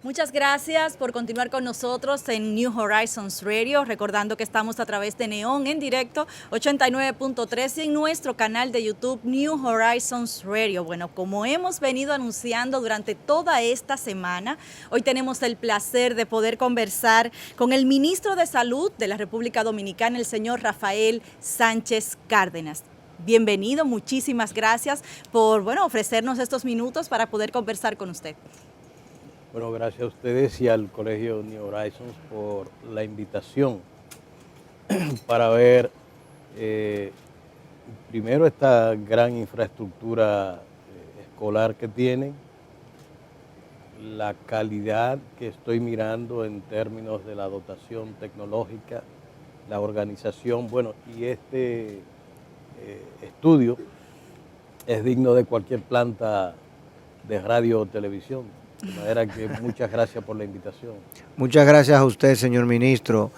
Muchas gracias por continuar con nosotros en New Horizons Radio, recordando que estamos a través de Neon en directo 89.3 y en nuestro canal de YouTube New Horizons Radio. Bueno, como hemos venido anunciando durante toda esta semana, hoy tenemos el placer de poder conversar con el ministro de Salud de la República Dominicana, el señor Rafael Sánchez Cárdenas. Bienvenido, muchísimas gracias por ofrecernos estos minutos para poder conversar con usted. Bueno, gracias a ustedes y al Colegio New Horizons por la invitación para ver primero esta gran infraestructura escolar que tienen, la calidad que estoy mirando en términos de la dotación tecnológica, la organización, y este estudio es digno de cualquier planta de radio o televisión. De manera que muchas gracias por la invitación. Muchas gracias a usted, señor ministro.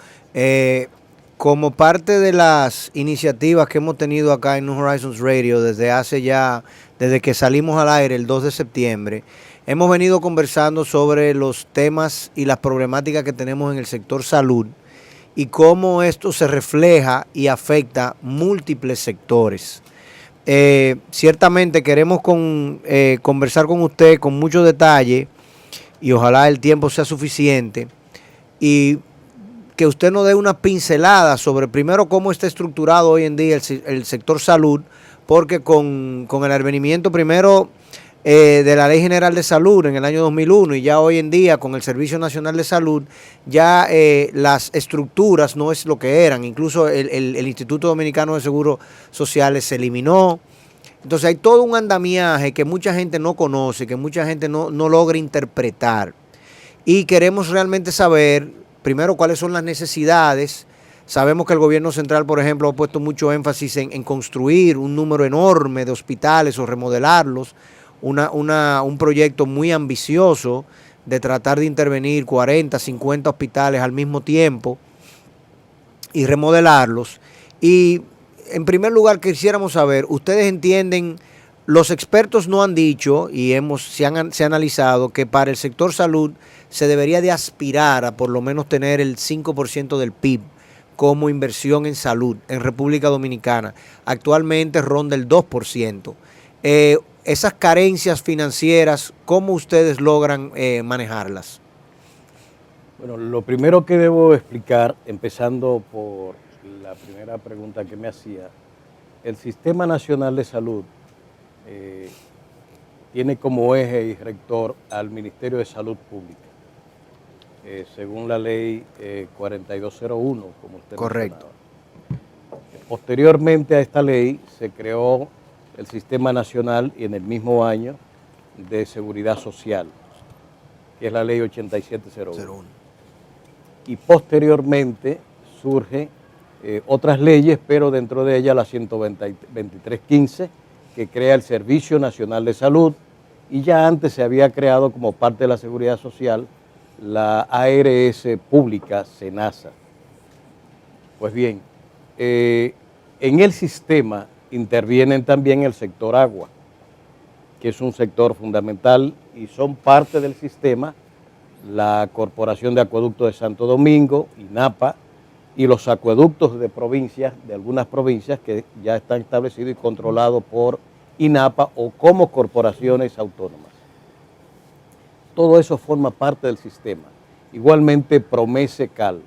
Como parte de las iniciativas que hemos tenido acá en New Horizons Radio desde que salimos al aire el 2 de septiembre, hemos venido conversando sobre los temas y las problemáticas que tenemos en el sector salud y cómo esto se refleja y afecta múltiples sectores. Ciertamente queremos conversar con usted con mucho detalle y ojalá el tiempo sea suficiente y que usted nos dé una pincelada sobre primero cómo está estructurado hoy en día el sector salud, porque con el advenimiento primero de la Ley General de Salud en el año 2001 y ya hoy en día con el Servicio Nacional de Salud, ya las estructuras no es lo que eran, incluso el Instituto Dominicano de Seguros Sociales se eliminó. Entonces hay todo un andamiaje que mucha gente no conoce, que mucha gente no logra interpretar. Y queremos realmente saber, primero, cuáles son las necesidades. Sabemos que el gobierno central, por ejemplo, ha puesto mucho énfasis en construir un número enorme de hospitales o remodelarlos. Un proyecto muy ambicioso de tratar de intervenir 40, 50 hospitales al mismo tiempo y remodelarlos. Y en primer lugar quisiéramos saber, ustedes entienden, los expertos no han dicho y se ha analizado que para el sector salud se debería de aspirar a por lo menos tener el 5% del PIB como inversión en salud en República Dominicana. Actualmente ronda el 2%. Esas carencias financieras, ¿cómo ustedes logran manejarlas? Bueno, lo primero que debo explicar, empezando por la primera pregunta que me hacía, el Sistema Nacional de Salud tiene como eje y rector al Ministerio de Salud Pública, según la ley 4201, como usted Correcto. mencionaba. Posteriormente a esta ley se creó el Sistema Nacional y en el mismo año de Seguridad Social, que es la ley 8701. Y posteriormente surge otras leyes, pero dentro de ella la 12315, que crea el Servicio Nacional de Salud, y ya antes se había creado como parte de la Seguridad Social la ARS pública, SENASA. Pues bien, en el sistema intervienen también el sector agua, que es un sector fundamental y son parte del sistema la Corporación de Acueductos de Santo Domingo, INAPA, y los acueductos de provincias, de algunas provincias que ya están establecidos y controlados por INAPA o como corporaciones autónomas. Todo eso forma parte del sistema. Igualmente Promesecal,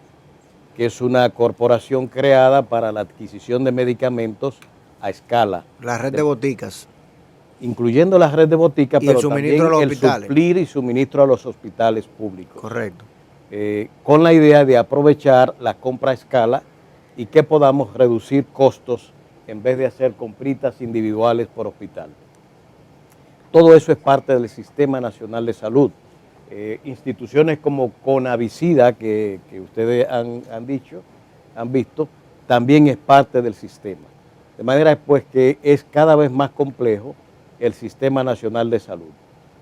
que es una corporación creada para la adquisición de medicamentos a escala. La red de boticas. Incluyendo la red de boticas, pero también el suplir y suministro a los hospitales públicos. Correcto. Con la idea de aprovechar la compra a escala y que podamos reducir costos en vez de hacer compritas individuales por hospital. Todo eso es parte del Sistema Nacional de Salud. Instituciones como Conavicida, que ustedes han visto, también es parte del sistema. De manera pues que es cada vez más complejo el Sistema Nacional de Salud.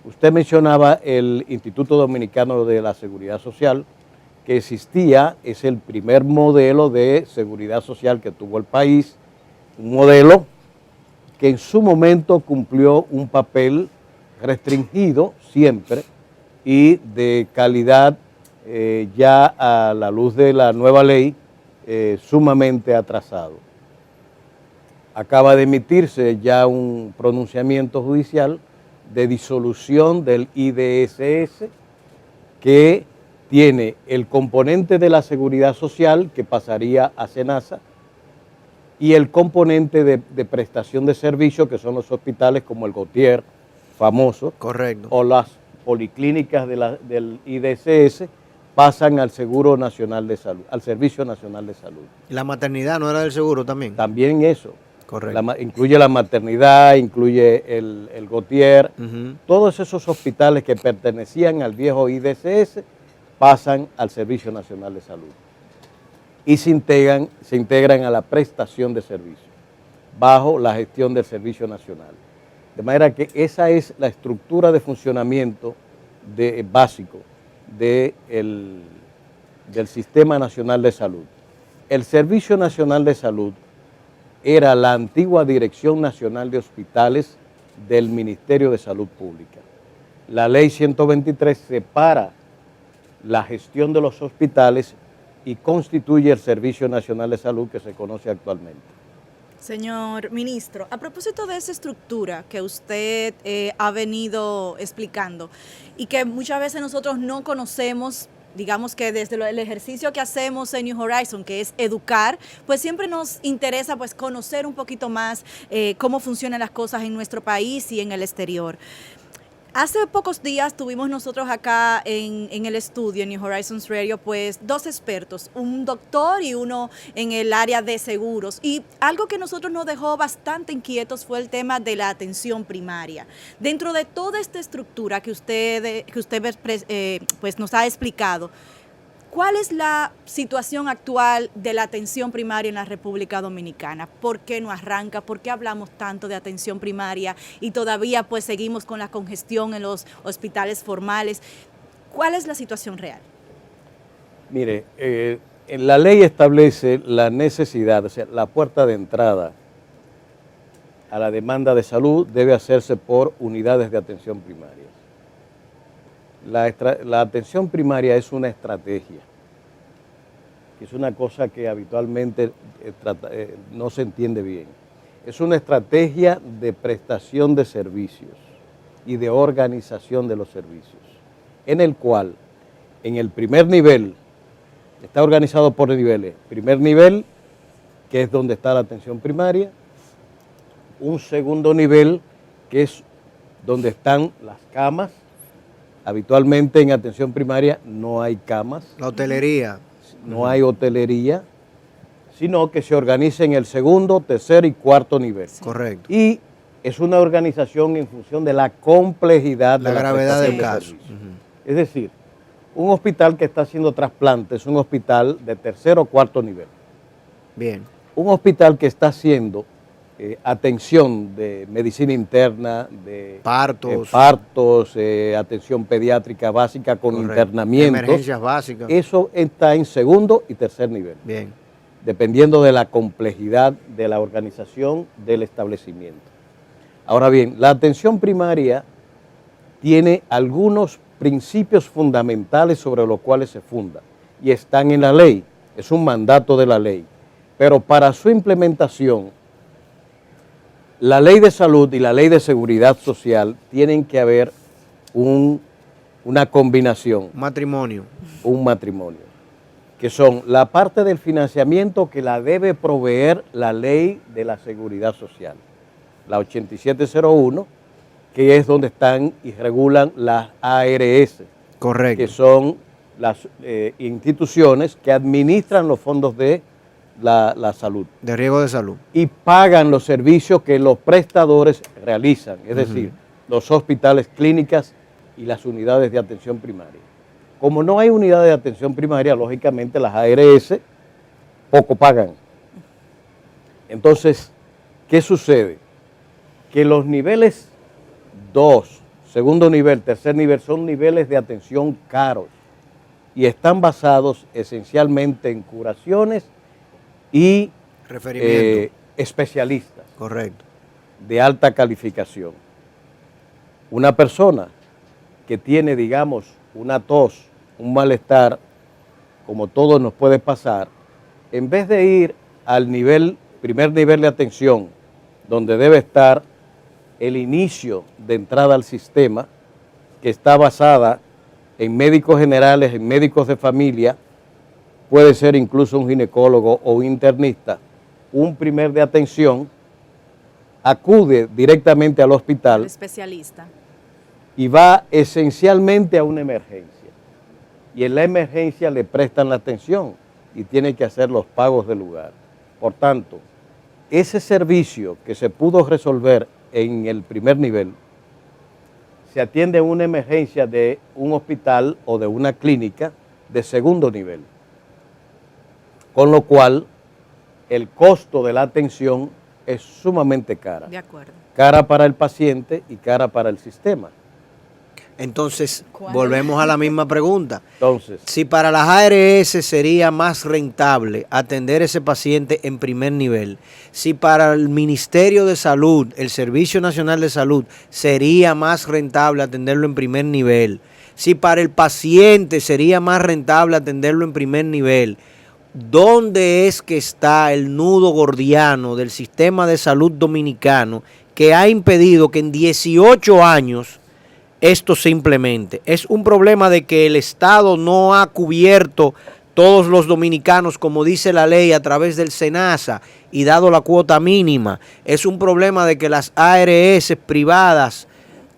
Usted mencionaba el Instituto Dominicano de la Seguridad Social, que existía, es el primer modelo de seguridad social que tuvo el país, un modelo que en su momento cumplió un papel restringido siempre y de calidad ya a la luz de la nueva ley sumamente atrasado. Acaba de emitirse ya un pronunciamiento judicial de disolución del IDSS que tiene el componente de la seguridad social que pasaría a SENASA y el componente de prestación de servicios que son los hospitales como el Gautier, famoso, correcto, o las policlínicas del IDSS pasan al Seguro Nacional de Salud, al Servicio Nacional de Salud. ¿La maternidad no era del seguro también? También eso. Correcto. Incluye la maternidad, incluye el Gautier, todos esos hospitales que pertenecían al viejo IDSS pasan al Servicio Nacional de Salud y se integran a la prestación de servicios bajo la gestión del Servicio Nacional. De manera que esa es la estructura de funcionamiento básico del Sistema Nacional de Salud. El Servicio Nacional de Salud era la antigua Dirección Nacional de Hospitales del Ministerio de Salud Pública. La Ley 123 separa la gestión de los hospitales y constituye el Servicio Nacional de Salud que se conoce actualmente. Señor ministro, a propósito de esa estructura que usted ha venido explicando y que muchas veces nosotros no conocemos, digamos que desde el ejercicio que hacemos en New Horizons, que es educar, pues siempre nos interesa pues conocer un poquito más cómo funcionan las cosas en nuestro país y en el exterior. Hace pocos días tuvimos nosotros acá en el estudio, en New Horizons Radio, pues dos expertos, un doctor y uno en el área de seguros. Y algo que nosotros nos dejó bastante inquietos fue el tema de la atención primaria. Dentro de toda esta estructura que usted pues nos ha explicado, ¿cuál es la situación actual de la atención primaria en la República Dominicana? ¿Por qué no arranca? ¿Por qué hablamos tanto de atención primaria y todavía pues seguimos con la congestión en los hospitales formales? ¿Cuál es la situación real? Mire, la ley establece la necesidad, o sea, la puerta de entrada a la demanda de salud debe hacerse por unidades de atención primaria. La atención primaria es una estrategia, que es una cosa que habitualmente no se entiende bien. Es una estrategia de prestación de servicios y de organización de los servicios, en el cual, en el primer nivel, está organizado por niveles. Primer nivel, que es donde está la atención primaria. Un segundo nivel, que es donde están las camas. Habitualmente en atención primaria no hay camas. La hotelería. No hay hotelería, sino que se organiza en el segundo, tercer y cuarto nivel. Correcto. Y es una organización en función de la complejidad, la gravedad del caso. Es decir, un hospital que está haciendo trasplantes es un hospital de tercer o cuarto nivel. Bien. Un hospital que está haciendo atención de medicina interna, de partos, atención pediátrica básica con internamiento. Emergencias básicas. Eso está en segundo y tercer nivel. Bien. Dependiendo de la complejidad de la organización del establecimiento. Ahora bien, la atención primaria tiene algunos principios fundamentales sobre los cuales se funda y están en la ley, es un mandato de la ley, pero para su implementación, la ley de salud y la ley de seguridad social tienen que haber una combinación. Un matrimonio, que son la parte del financiamiento que la debe proveer la ley de la seguridad social, la 8701, que es donde están y regulan las ARS. Correcto. Que son las instituciones que administran los fondos de la salud. De riesgo de salud. Y pagan los servicios que los prestadores realizan, es decir, los hospitales, clínicas y las unidades de atención primaria. Como no hay unidades de atención primaria, lógicamente las ARS poco pagan. Entonces, ¿qué sucede? Que los niveles 2, segundo nivel, tercer nivel, son niveles de atención caros y están basados esencialmente en curaciones y especialistas. Correcto. De alta calificación. Una persona que tiene, digamos, una tos, un malestar, como todo nos puede pasar, en vez de ir al primer nivel de atención, donde debe estar el inicio de entrada al sistema, que está basada en médicos generales, en médicos de familia, puede ser incluso un ginecólogo o un internista, un primer de atención, acude directamente al hospital, El especialista. y va esencialmente a una emergencia. Y en la emergencia le prestan la atención y tiene que hacer los pagos del lugar. Por tanto, ese servicio que se pudo resolver en el primer nivel, se atiende en una emergencia de un hospital o de una clínica de segundo nivel. Con lo cual, el costo de la atención es sumamente cara. De acuerdo. Cara para el paciente y cara para el sistema. Entonces, ¿Cuál? volvemos a la misma pregunta. Entonces, Si para las ARS sería más rentable atender a ese paciente en primer nivel, si para el Ministerio de Salud, el Servicio Nacional de Salud, sería más rentable atenderlo en primer nivel, si para el paciente sería más rentable atenderlo en primer nivel, ¿dónde es que está el nudo gordiano del sistema de salud dominicano que ha impedido que en 18 años esto se implemente? Es un problema de que el Estado no ha cubierto todos los dominicanos, como dice la ley, a través del SENASA y dado la cuota mínima. Es un problema de que las ARS privadas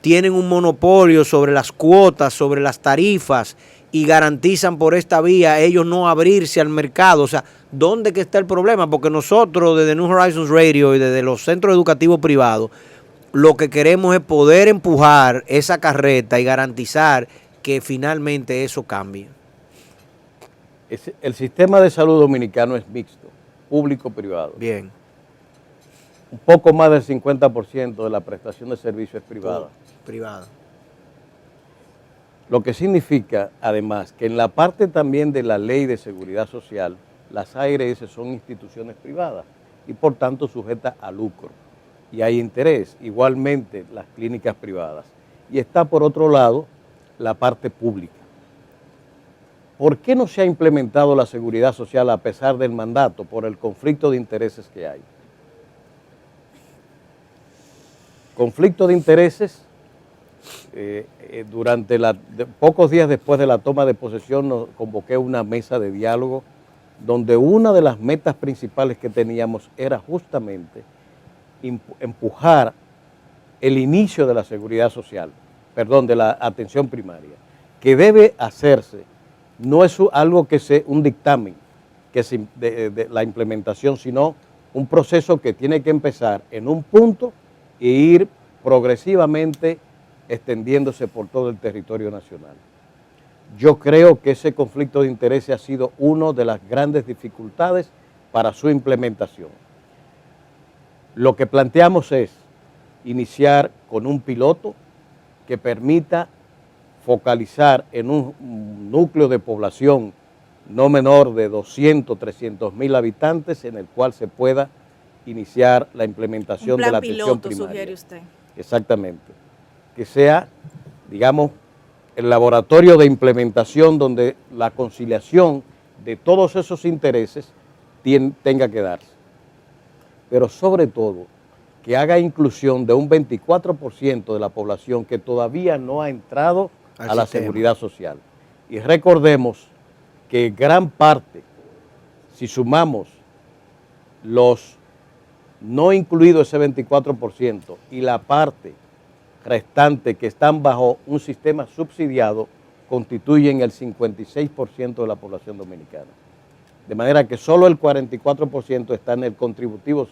tienen un monopolio sobre las cuotas, sobre las tarifas y garantizan por esta vía ellos no abrirse al mercado. O sea, ¿dónde que está el problema? Porque nosotros desde New Horizons Radio y desde los centros educativos privados lo que queremos es poder empujar esa carreta y garantizar que finalmente eso cambie. el sistema de salud dominicano es mixto, público-privado. Bien. Un poco más del 50% de la prestación de servicio es privada. Privada. Lo que significa, además, que en la parte también de la ley de seguridad social, las ARS son instituciones privadas y por tanto sujetas a lucro. Y hay interés, igualmente las clínicas privadas. Y está por otro lado la parte pública. ¿Por qué no se ha implementado la seguridad social a pesar del mandato? Por el conflicto de intereses que hay. Conflicto de intereses, pocos días después de la toma de posesión nos convoqué una mesa de diálogo donde una de las metas principales que teníamos era justamente empujar el inicio de la seguridad social, de la atención primaria, que debe hacerse, no es algo que sea un dictamen, que es de la implementación, sino un proceso que tiene que empezar en un punto e ir progresivamente extendiéndose por todo el territorio nacional. Yo creo que ese conflicto de intereses ha sido una de las grandes dificultades para su implementación. Lo que planteamos es iniciar con un piloto que permita focalizar en un núcleo de población no menor de 200, 300 mil habitantes en el cual se pueda iniciar la implementación de la atención primaria. Sugiere usted. Exactamente. Que sea, digamos, el laboratorio de implementación donde la conciliación de todos esos intereses tenga que darse. Pero sobre todo, que haga inclusión de un 24% de la población que todavía no ha entrado a la seguridad social. Y recordemos que gran parte, si sumamos los no incluidos ese 24% y la parte restante que están bajo un sistema subsidiado, constituyen el 56% de la población dominicana. De manera que solo el 44% está en el contributivo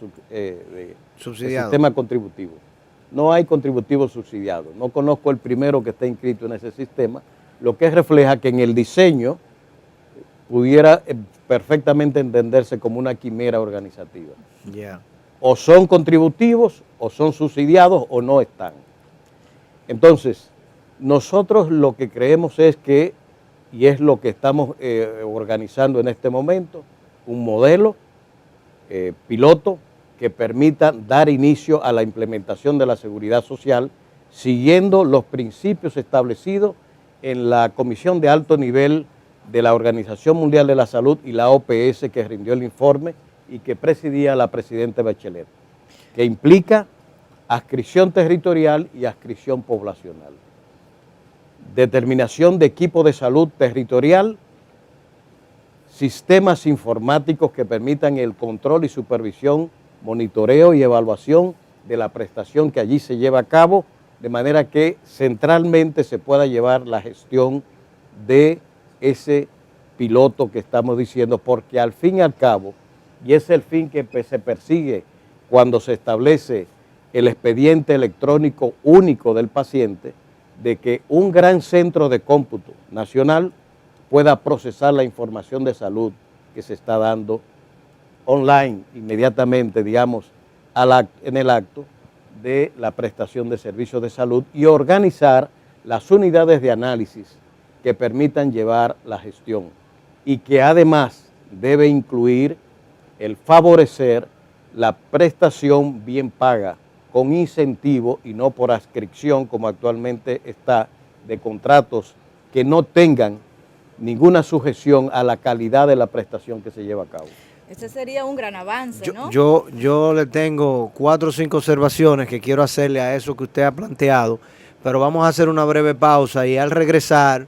subsidiado. El sistema contributivo. No hay contributivo subsidiado. No conozco el primero que está inscrito en ese sistema, lo que refleja que en el diseño pudiera perfectamente entenderse como una quimera organizativa. Yeah. O son contributivos, o son subsidiados, o no están. Entonces, nosotros lo que creemos es que, y es lo que estamos organizando en este momento, un modelo piloto que permita dar inicio a la implementación de la seguridad social siguiendo los principios establecidos en la comisión de alto nivel de la Organización Mundial de la Salud y la OPS que rindió el informe y que presidía la presidenta Bachelet, que implica adscripción territorial y adscripción poblacional. Determinación de equipo de salud territorial, sistemas informáticos que permitan el control y supervisión, monitoreo y evaluación de la prestación que allí se lleva a cabo, de manera que centralmente se pueda llevar la gestión de ese piloto que estamos diciendo, porque al fin y al cabo, y es el fin que se persigue cuando se establece el expediente electrónico único del paciente, de que un gran centro de cómputo nacional pueda procesar la información de salud que se está dando online inmediatamente, digamos, en el acto de la prestación de servicios de salud y organizar las unidades de análisis que permitan llevar la gestión y que además debe incluir el favorecer la prestación bien paga con incentivo y no por adscripción como actualmente está, de contratos que no tengan ninguna sujeción a la calidad de la prestación que se lleva a cabo. Ese sería un gran avance, ¿no? Yo le tengo 4 o 5 observaciones que quiero hacerle a eso que usted ha planteado, pero vamos a hacer una breve pausa y al regresar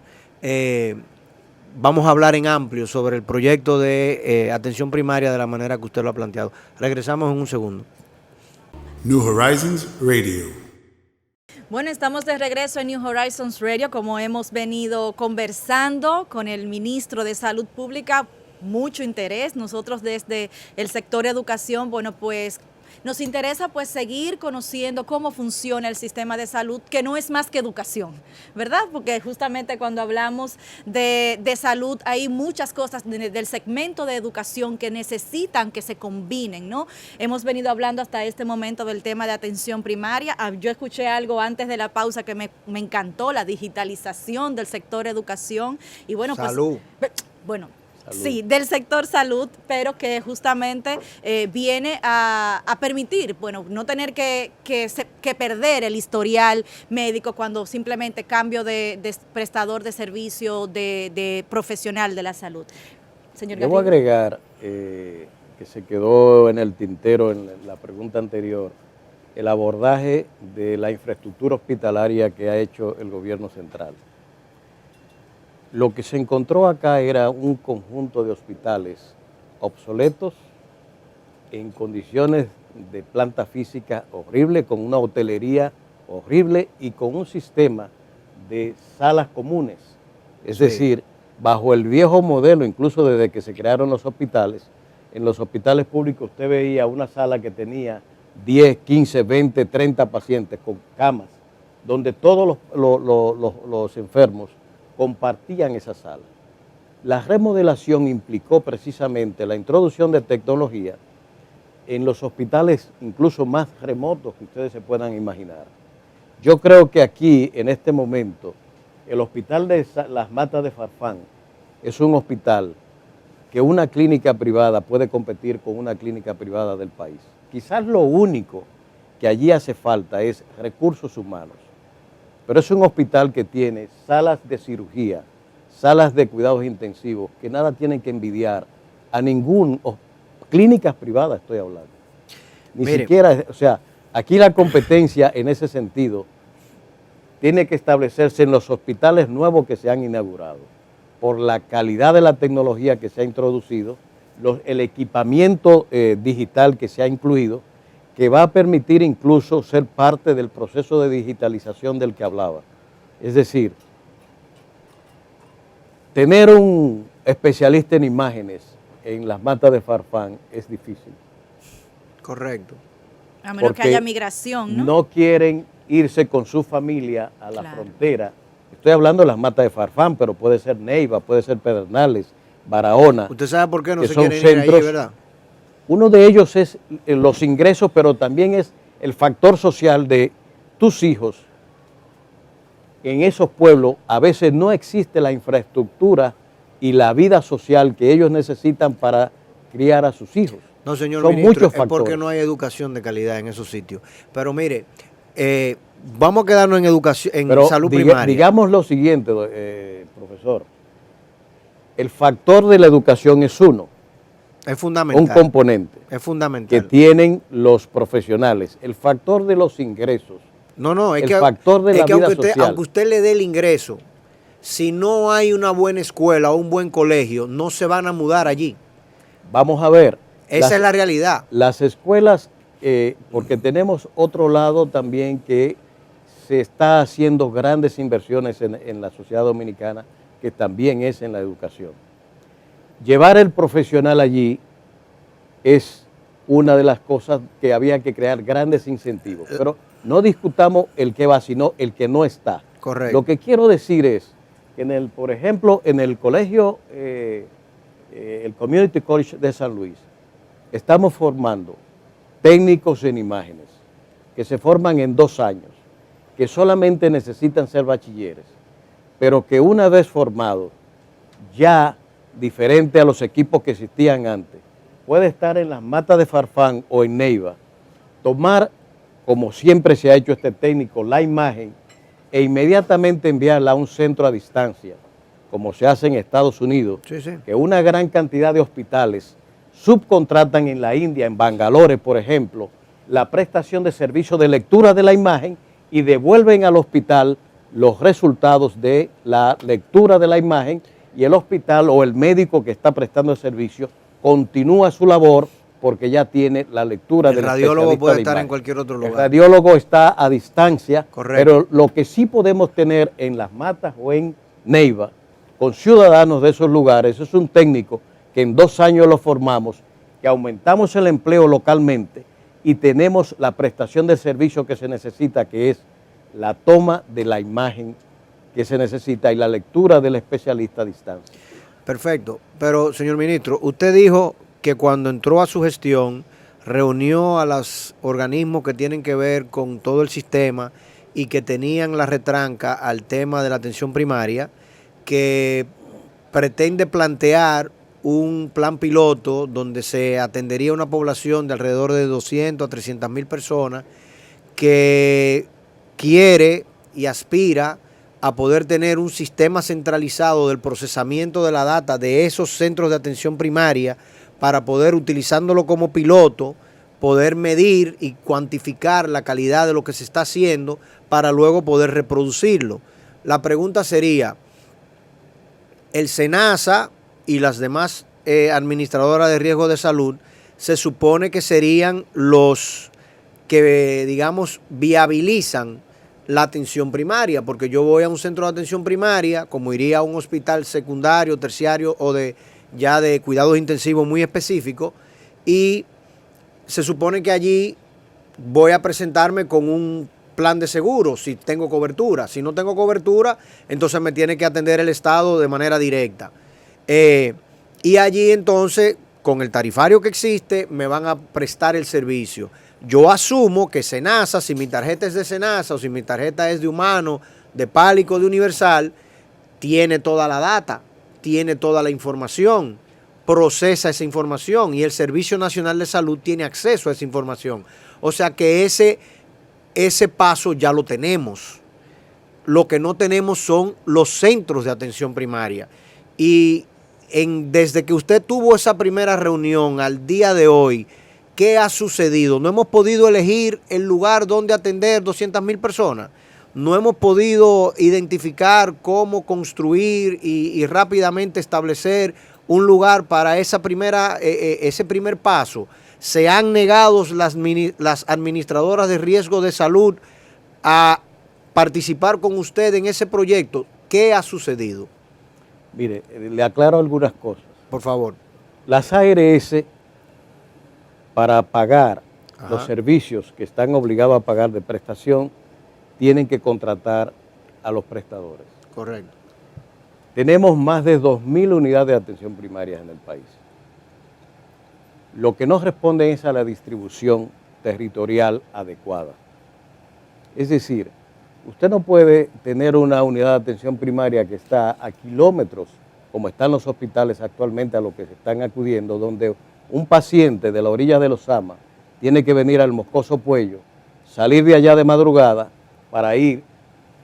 vamos a hablar en amplio sobre el proyecto de atención primaria de la manera que usted lo ha planteado. Regresamos en un segundo. New Horizons Radio. Bueno, estamos de regreso en New Horizons Radio, como hemos venido conversando con el ministro de Salud Pública, mucho interés. Nosotros desde el sector educación, bueno, pues nos interesa pues seguir conociendo cómo funciona el sistema de salud, que no es más que educación, ¿verdad? Porque justamente cuando hablamos de salud hay muchas cosas del segmento de educación que necesitan que se combinen, ¿no? Hemos venido hablando hasta este momento del tema de atención primaria. Yo escuché algo antes de la pausa que me encantó, la digitalización del sector educación. Y bueno, salud. Pues, bueno, sí, del sector salud, pero que justamente viene a permitir, bueno, no tener que perder el historial médico cuando simplemente cambio de prestador de servicio, de profesional de la salud. Señor Debo agregar que se quedó en el tintero en la pregunta anterior, el abordaje de la infraestructura hospitalaria que ha hecho el gobierno central. Lo que se encontró acá era un conjunto de hospitales obsoletos, en condiciones de planta física horrible, con una hotelería horrible y con un sistema de salas comunes. Es decir, bajo el viejo modelo, incluso desde que se crearon los hospitales, en los hospitales públicos usted veía una sala que tenía 10, 15, 20, 30 pacientes con camas, donde todos los enfermos compartían esa sala. La remodelación implicó precisamente la introducción de tecnología en los hospitales incluso más remotos que ustedes se puedan imaginar. Yo creo que aquí, en este momento, el hospital de Las Matas de Farfán es un hospital que una clínica privada puede competir con una clínica privada del país. Quizás lo único que allí hace falta es recursos humanos. Pero es un hospital que tiene salas de cirugía, salas de cuidados intensivos, que nada tienen que envidiar a clínicas privadas estoy hablando. Ni siquiera, o sea, aquí la competencia en ese sentido tiene que establecerse en los hospitales nuevos que se han inaugurado, por la calidad de la tecnología que se ha introducido, el equipamiento digital que se ha incluido, que va a permitir incluso ser parte del proceso de digitalización del que hablaba. Es decir, tener un especialista en imágenes en Las Matas de Farfán es difícil. Correcto. A menos que haya migración, ¿no? No quieren irse con su familia a la frontera. Estoy hablando de Las Matas de Farfán, pero puede ser Neiva, puede ser Pedernales, Barahona. ¿Usted sabe por qué no se son quieren ir centros, ahí, verdad? Uno de ellos es los ingresos, pero también es el factor social de tus hijos. En esos pueblos a veces no existe la infraestructura y la vida social que ellos necesitan para criar a sus hijos. No, señor Son ministro, muchos es porque factores. no hay educación de calidad en esos sitios. Pero mire, Vamos a quedarnos en educación, en Pero salud primaria. digamos lo siguiente, profesor. El factor de la educación es uno, Es fundamental. un componente Es que fundamental. tienen los profesionales. El factor de los ingresos, No, es el que, factor de es la que vida aunque social. aunque usted le dé el ingreso, si no hay una buena escuela o un buen colegio, no se van a mudar allí. Vamos a ver. Esa es la realidad. Las escuelas, porque tenemos otro lado también que se está haciendo grandes inversiones en la sociedad dominicana, que también es en la educación. Llevar el profesional allí es una de las cosas que había que crear grandes incentivos. Pero no discutamos el que va, sino el que no está. Correcto. Lo que quiero decir es que, por ejemplo, en el colegio, el Community College de San Luis, estamos formando técnicos en imágenes que se forman en 2 años, que solamente necesitan ser bachilleres, pero que una vez formados, ya diferente a los equipos que existían antes, puede estar en las matas de Farfán o en Neiva, tomar, como siempre se ha hecho este técnico, la imagen e inmediatamente enviarla a un centro a distancia, como se hace en Estados Unidos, Sí. que una gran cantidad de hospitales subcontratan en la India, en Bangalore, por ejemplo, la prestación de servicio de lectura de la imagen y devuelven al hospital los resultados de la lectura de la imagen, y el hospital o el médico que está prestando el servicio continúa su labor porque ya tiene la lectura del especialista. El radiólogo puede de estar en imagen. cualquier otro El lugar. radiólogo está a distancia, Correcto. pero lo que sí podemos tener en Las Matas o en Neiva, con ciudadanos de esos lugares, es un técnico que en 2 años lo formamos, que aumentamos el empleo localmente y tenemos la prestación de servicio que se necesita, que es la toma de la imagen que se necesita y la lectura del especialista a distancia. Perfecto. Pero, señor ministro, usted dijo que cuando entró a su gestión reunió a los organismos que tienen que ver con todo el sistema y que tenían la retranca al tema de la atención primaria, que pretende plantear un plan piloto donde se atendería una población de alrededor de 200 a 300 mil personas, que quiere y aspira a poder tener un sistema centralizado del procesamiento de la data de esos centros de atención primaria para poder, utilizándolo como piloto, poder medir y cuantificar la calidad de lo que se está haciendo para luego poder reproducirlo. La pregunta sería, el SENASA y las demás administradoras de riesgo de salud se supone que serían los que, digamos, viabilizan la atención primaria, porque yo voy a un centro de atención primaria, como iría a un hospital secundario, terciario o de cuidados intensivos muy específico, y se supone que allí voy a presentarme con un plan de seguro, si tengo cobertura. Si no tengo cobertura, entonces me tiene que atender el Estado de manera directa. Y allí entonces, con el tarifario que existe, me van a prestar el servicio. Yo asumo que SENASA, si mi tarjeta es de SENASA o si mi tarjeta es de Humano, de Pálico, de Universal, tiene toda la data, tiene toda la información, procesa esa información y el Servicio Nacional de Salud tiene acceso a esa información. O sea que ese paso ya lo tenemos. Lo que no tenemos son los centros de atención primaria. Y desde que usted tuvo esa primera reunión al día de hoy, ¿qué ha sucedido? No hemos podido elegir el lugar donde atender 200,000 personas. No hemos podido identificar cómo construir y rápidamente establecer un lugar para ese primer paso. Se han negado las administradoras de riesgo de salud a participar con usted en ese proyecto. ¿Qué ha sucedido? Mire, le aclaro algunas cosas. Por favor. Las ARS, para pagar Ajá. los servicios que están obligados a pagar de prestación, tienen que contratar a los prestadores. Correcto. Tenemos más de 2.000 unidades de atención primaria en el país. Lo que no responde es a la distribución territorial adecuada. Es decir, usted no puede tener una unidad de atención primaria que está a kilómetros, como están los hospitales actualmente a los que se están acudiendo, donde un paciente de la orilla de Los Sama tiene que venir al Moscoso Puello, salir de allá de madrugada, para ir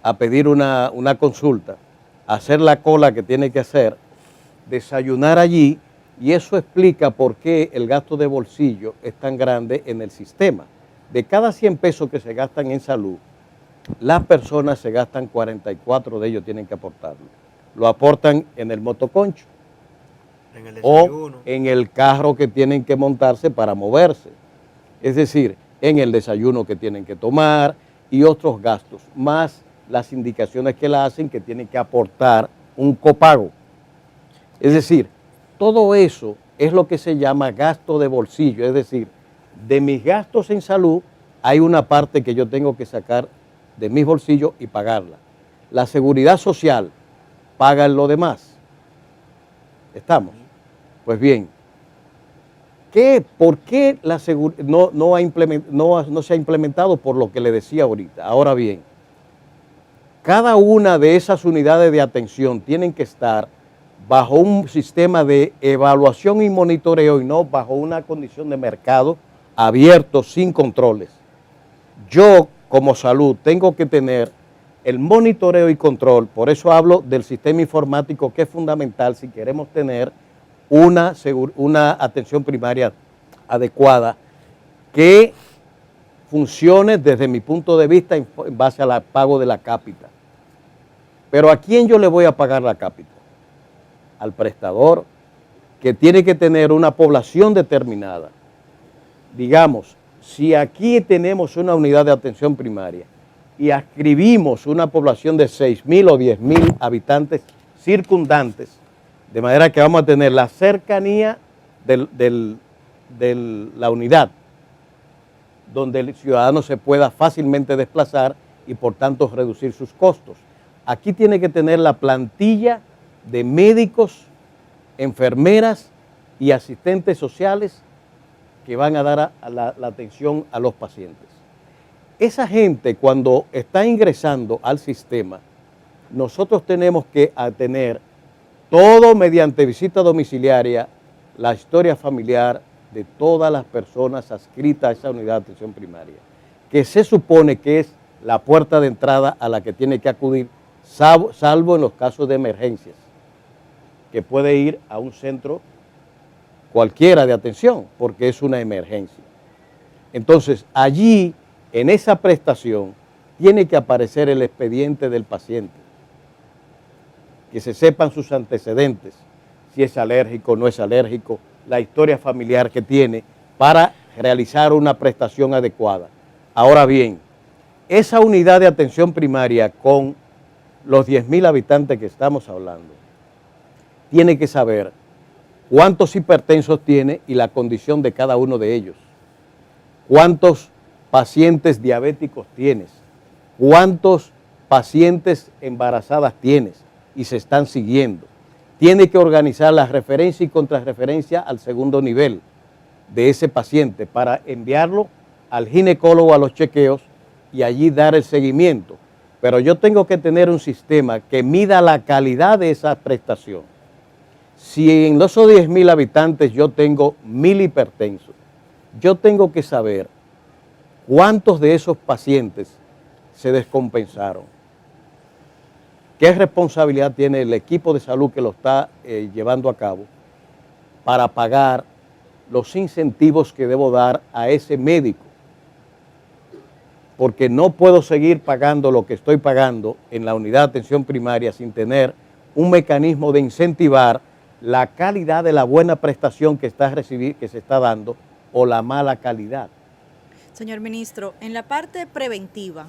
a pedir una consulta, hacer la cola que tiene que hacer, desayunar allí, y eso explica por qué el gasto de bolsillo es tan grande en el sistema. De cada 100 pesos que se gastan en salud, las personas se gastan 44 de ellos, tienen que aportarlo. Lo aportan en el motoconcho En el o desayuno. en el carro que tienen que montarse para moverse. Es decir, en el desayuno que tienen que tomar y otros gastos, más las indicaciones que la hacen que tienen que aportar un copago. Es decir, todo eso es lo que se llama gasto de bolsillo, es decir, de mis gastos en salud hay una parte que yo tengo que sacar de mis bolsillos y pagarla. La seguridad social paga lo demás. ¿Estamos? Pues bien, ¿por qué la no se ha implementado? Por lo que le decía ahorita. Ahora bien, cada una de esas unidades de atención tienen que estar bajo un sistema de evaluación y monitoreo y no bajo una condición de mercado abierto sin controles. Yo, como salud, tengo que tener el monitoreo y control, por eso hablo del sistema informático que es fundamental si queremos tener una atención primaria adecuada que funcione desde mi punto de vista en base al pago de la cápita. Pero ¿a quién yo le voy a pagar la cápita? Al prestador, que tiene que tener una población determinada. Digamos, si aquí tenemos una unidad de atención primaria y adscribimos una población de 6.000 o 10.000 habitantes circundantes, de manera que vamos a tener la cercanía de la unidad, donde el ciudadano se pueda fácilmente desplazar y por tanto reducir sus costos. Aquí tiene que tener la plantilla de médicos, enfermeras y asistentes sociales que van a dar la atención a los pacientes. Esa gente, cuando está ingresando al sistema, nosotros tenemos que tener todo mediante visita domiciliaria, la historia familiar de todas las personas adscritas a esa unidad de atención primaria, que se supone que es la puerta de entrada a la que tiene que acudir, salvo en los casos de emergencias, que puede ir a un centro cualquiera de atención, porque es una emergencia. Entonces, allí, en esa prestación, tiene que aparecer el expediente del paciente, que se sepan sus antecedentes, si es alérgico o no es alérgico, la historia familiar que tiene, para realizar una prestación adecuada. Ahora bien, esa unidad de atención primaria con los 10.000 habitantes que estamos hablando, tiene que saber cuántos hipertensos tiene y la condición de cada uno de ellos, cuántos pacientes diabéticos tienes, cuántos pacientes embarazadas tienes y se están siguiendo. Tiene que organizar la referencia y contrarreferencia al segundo nivel de ese paciente para enviarlo al ginecólogo a los chequeos y allí dar el seguimiento. Pero yo tengo que tener un sistema que mida la calidad de esa prestación. Si en esos 10.000 habitantes yo tengo 1.000 hipertensos, yo tengo que saber cuántos de esos pacientes se descompensaron. ¿Qué responsabilidad tiene el equipo de salud que lo está llevando a cabo para pagar los incentivos que debo dar a ese médico? Porque no puedo seguir pagando lo que estoy pagando en la unidad de atención primaria sin tener un mecanismo de incentivar la calidad de la buena prestación que se está dando o la mala calidad. Señor ministro, en la parte preventiva,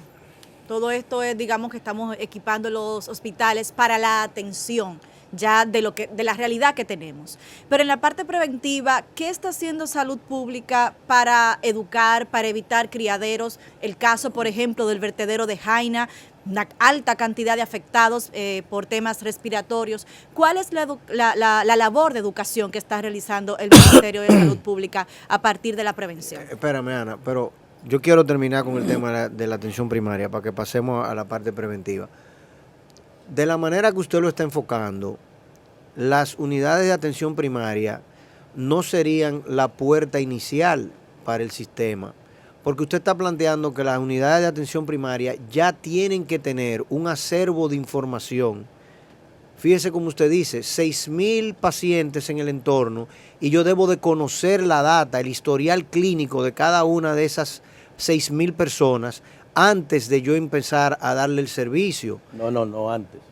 todo esto es, digamos, que estamos equipando los hospitales para la atención ya de la realidad que tenemos. Pero en la parte preventiva, ¿qué está haciendo Salud Pública para educar, para evitar criaderos? El caso, por ejemplo, del vertedero de Jaina, una alta cantidad de afectados por temas respiratorios. ¿Cuál es la labor de educación que está realizando el Ministerio de Salud Pública a partir de la prevención? Espérame, Ana, pero yo quiero terminar con el tema de la atención primaria para que pasemos a la parte preventiva. De la manera que usted lo está enfocando, las unidades de atención primaria no serían la puerta inicial para el sistema, Porque usted está planteando que las unidades de atención primaria ya tienen que tener un acervo de información. Fíjese como usted dice, 6,000 pacientes en el entorno y yo debo de conocer la data, el historial clínico de cada una de esas 6,000 personas antes de yo empezar a darle el servicio. No antes.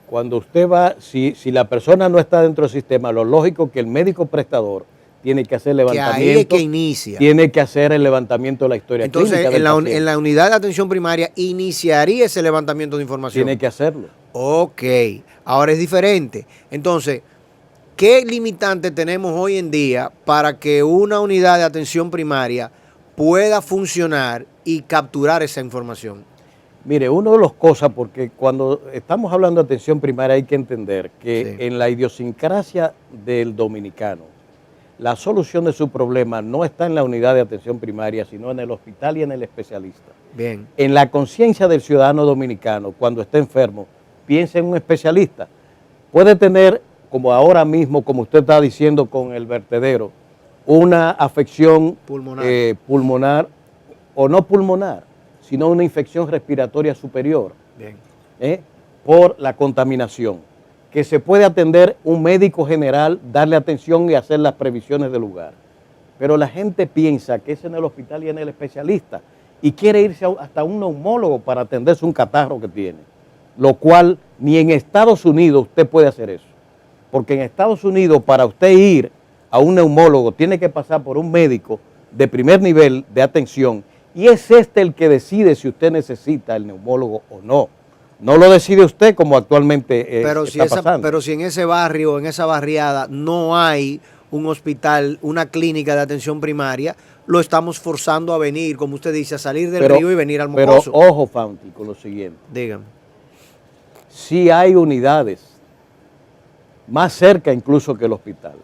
Cuando usted va, si la persona no está dentro del sistema, lo lógico es que el médico prestador tiene que hacer levantamiento. Que ahí es que inicia. Tiene que hacer el levantamiento de la historia Entonces, clínica. Entonces, en la unidad de atención primaria iniciaría ese levantamiento de información. Tiene que hacerlo. Ok, ahora es diferente. Entonces, ¿qué limitante tenemos hoy en día para que una unidad de atención primaria pueda funcionar y capturar esa información? Mire, una de las cosas, porque cuando estamos hablando de atención primaria hay que entender que en la idiosincrasia del dominicano, la solución de su problema no está en la unidad de atención primaria, sino en el hospital y en el especialista. Bien. En la conciencia del ciudadano dominicano, cuando está enfermo, piensa en un especialista. Puede tener, como ahora mismo, como usted está diciendo con el vertedero, una afección pulmonar o no pulmonar, sino una infección respiratoria superior. Bien. Por la contaminación, que se puede atender un médico general, darle atención y hacer las previsiones del lugar. Pero la gente piensa que es en el hospital y en el especialista y quiere irse hasta un neumólogo para atenderse un catarro que tiene, lo cual ni en Estados Unidos usted puede hacer eso, porque en Estados Unidos para usted ir a un neumólogo tiene que pasar por un médico de primer nivel de atención y es este el que decide si usted necesita el neumólogo o no. No lo decide usted como actualmente está pasando. Pero si en ese barrio, en esa barriada, no hay un hospital, una clínica de atención primaria, lo estamos forzando a venir, como usted dice, a salir del río y venir al Mocoso. Pero ojo, Fanti, con lo siguiente. Dígame. Sí hay unidades, más cerca incluso que el hospital,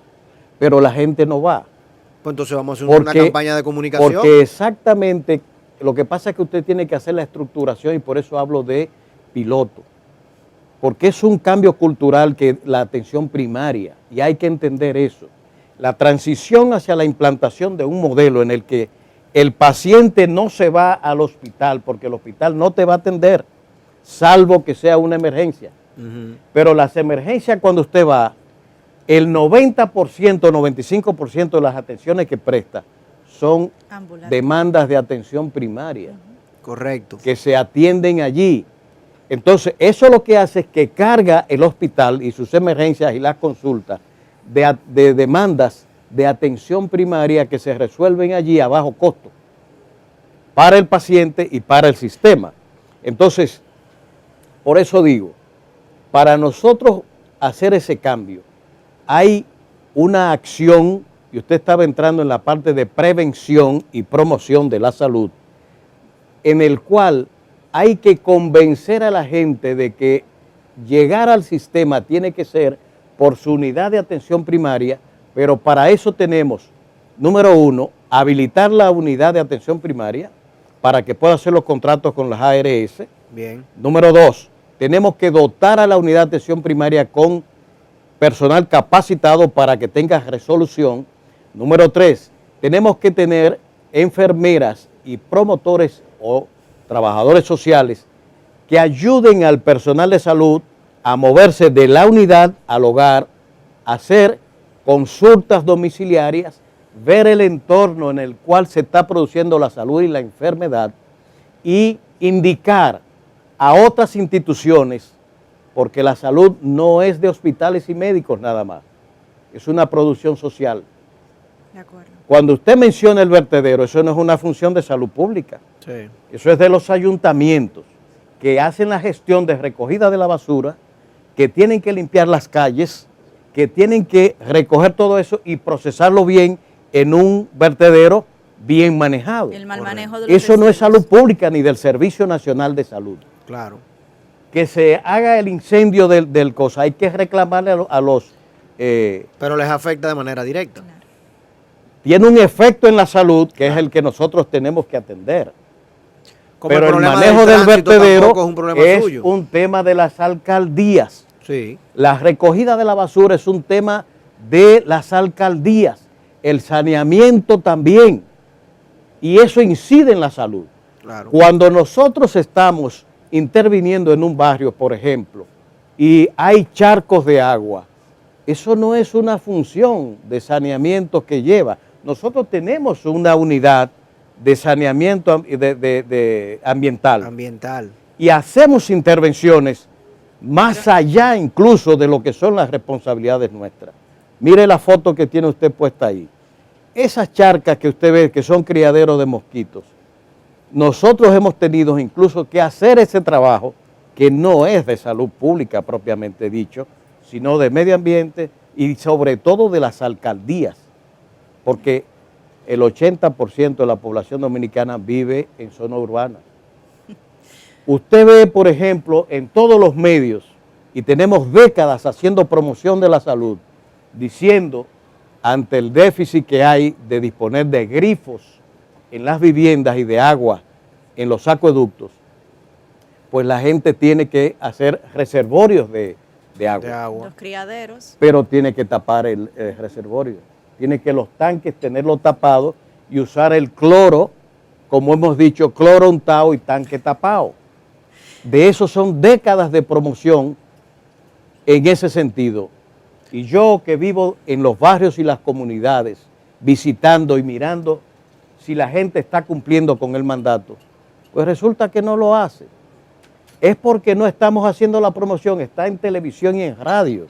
pero la gente no va. Pues entonces vamos a hacer una campaña de comunicación. Porque exactamente, lo que pasa es que usted tiene que hacer la estructuración y por eso hablo de piloto, porque es un cambio cultural que la atención primaria, y hay que entender eso, la transición hacia la implantación de un modelo en el que el paciente no se va al hospital, porque el hospital no te va a atender, salvo que sea una emergencia, pero las emergencias cuando usted va, el 90%, 95% de las atenciones que presta son demandas de atención primaria. Correcto. Que se atienden allí. Entonces, eso lo que hace es que carga el hospital y sus emergencias y las consultas de demandas de atención primaria que se resuelven allí a bajo costo para el paciente y para el sistema. Entonces, por eso digo, para nosotros hacer ese cambio, hay una acción, y usted estaba entrando en la parte de prevención y promoción de la salud, en el cual hay que convencer a la gente de que llegar al sistema tiene que ser por su unidad de atención primaria, pero para eso tenemos, número uno, habilitar la unidad de atención primaria para que pueda hacer los contratos con las ARS. Bien. Número dos, tenemos que dotar a la unidad de atención primaria con personal capacitado para que tenga resolución. Número tres, tenemos que tener enfermeras y promotores o trabajadores sociales que ayuden al personal de salud a moverse de la unidad al hogar, hacer consultas domiciliarias, ver el entorno en el cual se está produciendo la salud y la enfermedad y indicar a otras instituciones, porque la salud no es de hospitales y médicos nada más, es una producción social. De acuerdo. Cuando usted menciona el vertedero, eso no es una función de salud pública. Sí. Eso es de los ayuntamientos que hacen la gestión de recogida de la basura, que tienen que limpiar las calles, que tienen que recoger todo eso y procesarlo bien en un vertedero bien manejado. El mal manejo de los Eso no es residuos. salud pública ni del Servicio Nacional de Salud. Claro. Que se haga el incendio del cosa, hay que reclamarle a los... Pero les afecta de manera directa. Claro. tiene un efecto en la salud que es el que nosotros tenemos que atender. Como Pero el problema manejo del tránsito vertedero tampoco es un problema es suyo. un tema de las alcaldías. Sí. La recogida de la basura es un tema de las alcaldías. El saneamiento también. y eso incide en la salud. Claro. Cuando nosotros estamos interviniendo en un barrio, por ejemplo, y hay charcos de agua, eso no es una función de saneamiento que lleva. Nosotros tenemos una unidad de saneamiento ambiental y hacemos intervenciones más allá incluso de lo que son las responsabilidades nuestras. Mire la foto que tiene usted puesta ahí. Esas charcas que usted ve que son criaderos de mosquitos, nosotros hemos tenido incluso que hacer ese trabajo que no es de salud pública propiamente dicho, sino de medio ambiente y sobre todo de las alcaldías, porque el 80% de la población dominicana vive en zona urbana. Usted ve, por ejemplo, en todos los medios, y tenemos décadas haciendo promoción de la salud, diciendo, ante el déficit que hay de disponer de grifos en las viviendas y de agua en los acueductos, pues la gente tiene que hacer reservorios de agua. Los criaderos. Pero tiene que tapar el reservorio. Tiene que los tanques tenerlos tapados y usar el cloro, como hemos dicho, cloro untado y tanque tapado. De eso son décadas de promoción en ese sentido. Y yo que vivo en los barrios y las comunidades, visitando y mirando si la gente está cumpliendo con el mandato, pues resulta que no lo hace. Es porque no estamos haciendo la promoción, está en televisión y en radio.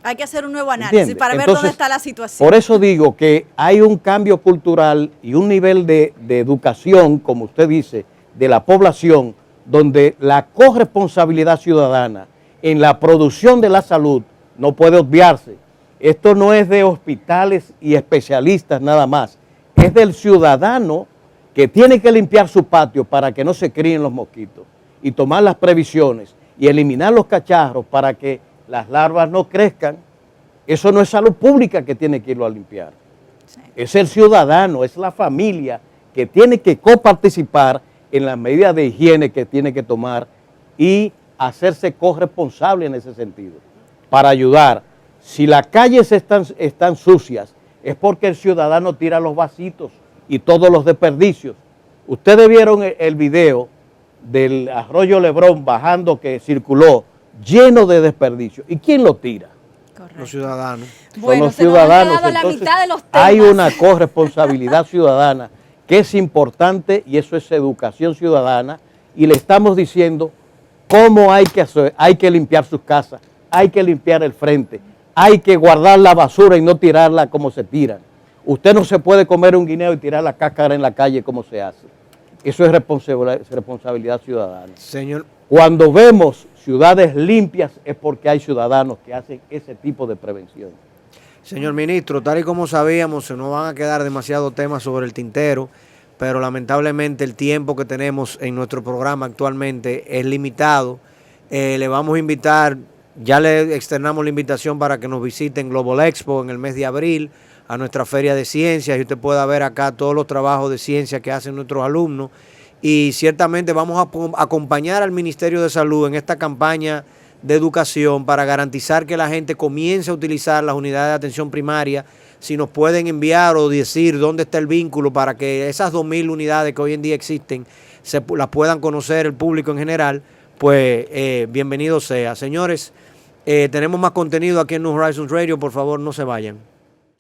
Hay que hacer un nuevo análisis. ¿Entiendes? Para ver Entonces, dónde está la situación. Por eso digo que hay un cambio cultural y un nivel de educación, como usted dice, de la población, donde la corresponsabilidad ciudadana en la producción de la salud no puede obviarse. Esto no es de hospitales y especialistas nada más, es del ciudadano que tiene que limpiar su patio para que no se críen los mosquitos y tomar las previsiones y eliminar los cacharros para que las larvas no crezcan. Eso no es salud pública que tiene que irlo a limpiar. Sí. Es el ciudadano, es la familia que tiene que coparticipar en las medidas de higiene que tiene que tomar y hacerse corresponsable en ese sentido, para ayudar. Si las calles están sucias, es porque el ciudadano tira los vasitos y todos los desperdicios. Ustedes vieron el video del arroyo Lebrón bajando que circuló, lleno de desperdicios. ¿Y quién lo tira? Correcto. Los ciudadanos. Bueno, son los se nos ciudadanos. han quedado la Entonces, mitad de los temas. hay una corresponsabilidad ciudadana que es importante y eso es educación ciudadana y le estamos diciendo cómo hay que hacer, hay que limpiar sus casas, hay que limpiar el frente, hay que guardar la basura y no tirarla como se tiran. Usted no se puede comer un guineo y tirar la cáscara en la calle como se hace. Eso es responsabilidad ciudadana. Señor. Cuando vemos ciudades limpias es porque hay ciudadanos que hacen ese tipo de prevención. Señor ministro, tal y como sabíamos, se nos van a quedar demasiados temas sobre el tintero, pero lamentablemente el tiempo que tenemos en nuestro programa actualmente es limitado. Le vamos a invitar, ya le externamos la invitación para que nos visiten Global Expo en el mes de abril, a nuestra feria de ciencias, y usted pueda ver acá todos los trabajos de ciencia que hacen nuestros alumnos. Y ciertamente vamos a acompañar al Ministerio de Salud en esta campaña de educación para garantizar que la gente comience a utilizar las unidades de atención primaria. Si nos pueden enviar o decir dónde está el vínculo para que esas 2.000 unidades que hoy en día existen las puedan conocer el público en general, pues bienvenido sea. Señores, tenemos más contenido aquí en New Horizons Radio, por favor no se vayan.